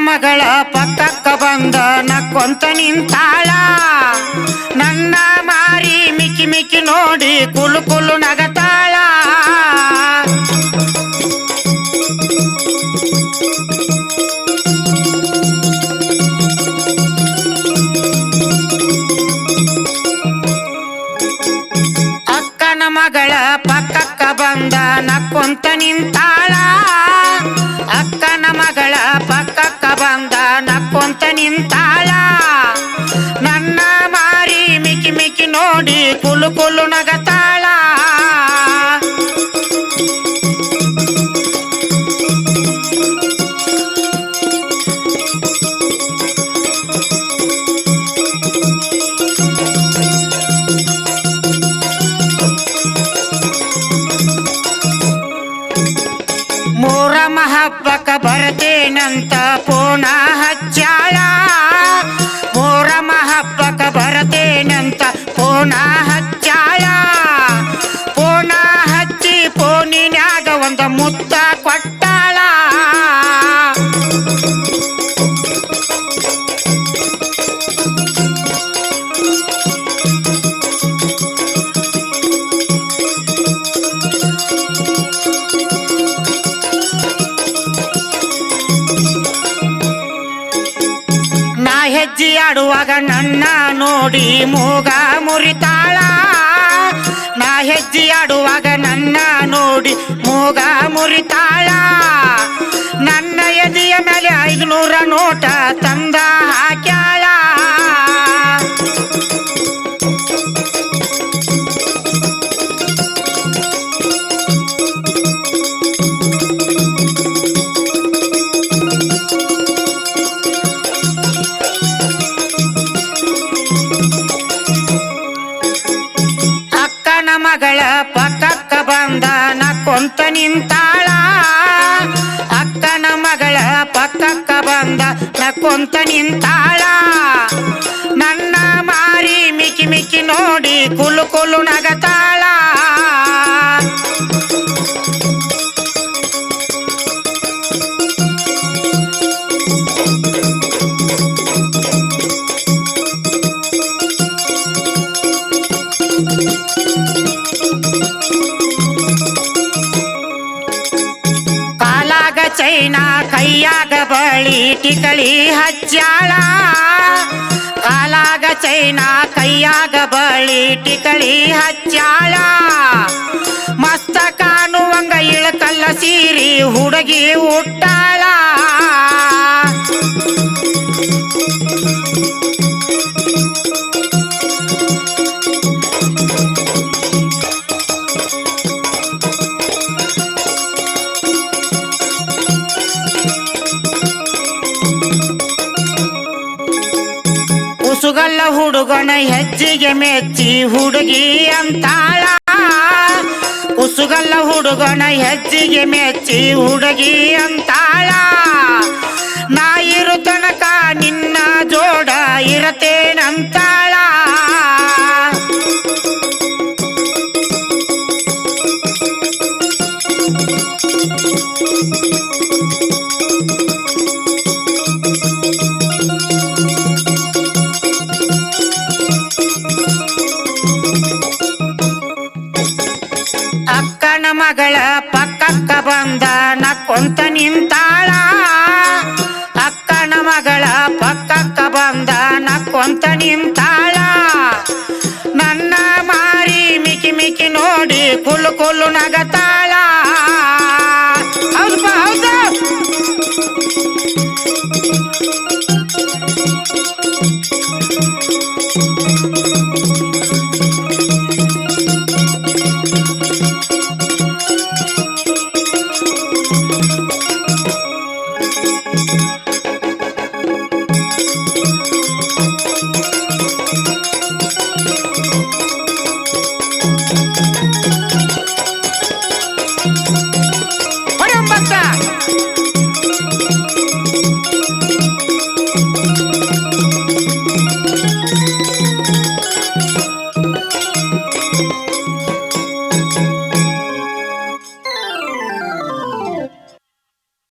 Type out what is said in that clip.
ಮಗಳ ಪಕ್ಕಕ್ಕ ಬಂದ ನಕ್ಕೊಂತ ನಿಂತಾಳ. ನನ್ನ ಮಾರಿ ಮಿಕ್ಕಿ ಮಿಕ್ಕಿ ನೋಡಿ ಕುಲು ಕುಲು ನಗತಾಳ. ಅಕ್ಕನ ಮಗಳ ಪಕ್ಕಕ್ಕ ಬಂದ ನಕ್ಕೊಂತ ನಿಂತಾಳ. ಅಕ್ಕನ ಮಗಳ ಪಕ್ಕಕ್ಕ ಬಂದ ನಕ್ಕೊಂತ ನಿಂತಾಳ. ನನ್ನ ಮಾರಿ ಮಿಕ್ಕಿ ಮಿಕ್ಕಿ ನೋಡಿ ಕುಲು ಕುಲು ನಗತಾಳ. ಮೂರಮ್ಮ ಹಬ್ಬಕ್ಕ ಬರ್ತೇನಂತ ಪೋಣ ಹಚ್ಚಾಳ. ಮೂರಮ್ಮ ಹಬ್ಬಕ್ಕ ಬರ್ತೇನಂತ ಪೋಣ ಹಚ್ಚಾಳ. ಪೋಣ ಹಚ್ಚಿ ಪೋನಿನ್ಯಾಗ ಒಂದ ಮುತ್ತ ಕೊಟ್ಟಾಳ. ಹೆಜ್ಜೆ ಆಡುವಾಗ ನನ್ನ ನೋಡಿ ಮೂಗ ಮುರಿತಾಳ. ನಾ ಹೆಜ್ಜೆ ಆಡುವಾಗ ನನ್ನ ನೋಡಿ ಮೂಗ ಮುರಿತಾಳ. ನನ್ನ ಎದೆಯ ಮೇಲೆ 500 ನೋಟ ತಂದ ಹಾಕ್ಯಾಳ. ಮಗಳ ಪಕ್ಕಕ್ಕ ಬಂದ ನಕ್ಕೊಂತ ನಿಂತಾಳ. ಅಕ್ಕನ ಮಗಳ ಪಕ್ಕಕ್ಕ ಬಂದ ನಕ್ಕೊಂತ ನಿಂತಾಳ. ನನ್ನ ಮಾರಿ ಮಿಕ್ಕಿ ಮಿಕ್ಕಿ ನೋಡಿ ಕುಲು ಕುಲು ನಗತಾಳ. ಚೈನಾ ಕೈಯಾಗ ಬಳಿ ಟಿಕಳಿ ಹಚ್ಚಾಳ. ಕಾಲಾಗ ಚೈನಾ ಕೈಯಾಗ ಬಳಿ ಟಿಕಳಿ ಹಚ್ಚಾಳ. ಮಸ್ತ ಕಾಣುವಂಗ ಇಳಕಲ್ಲ ಸೀರಿ ಹುಡುಗಿ ಹುಟ್ಟಾಳ. ಕುಸುಗಲ್ಲ ಹುಡುಗನ ಹೆಜ್ಜೆಗೆ ಮೆಚ್ಚಿ ಹುಡುಗಿ ಅಂತಾಳ. ಕುಸುಗಲ್ಲ ಹುಡುಗನ ಹೆಜ್ಜೆಗೆ ಮೆಚ್ಚಿ ಹುಡುಗಿ ಅಂತಾಳ. ನಾ ಇರು ತನಕ ನಿನ್ನ ಜೋಡ ಇರತೇನಂತಾಳ. ಅಕ್ಕನ ಮಗಳ ಪಕ್ಕಕ್ಕ ಬಂದ ನಕ್ಕೊಂತ ನಿಂತಾಳ. ಅಕ್ಕನ ಮಗಳ ಪಕ್ಕಕ್ಕ ಬಂದ ನಕ್ಕೊಂತ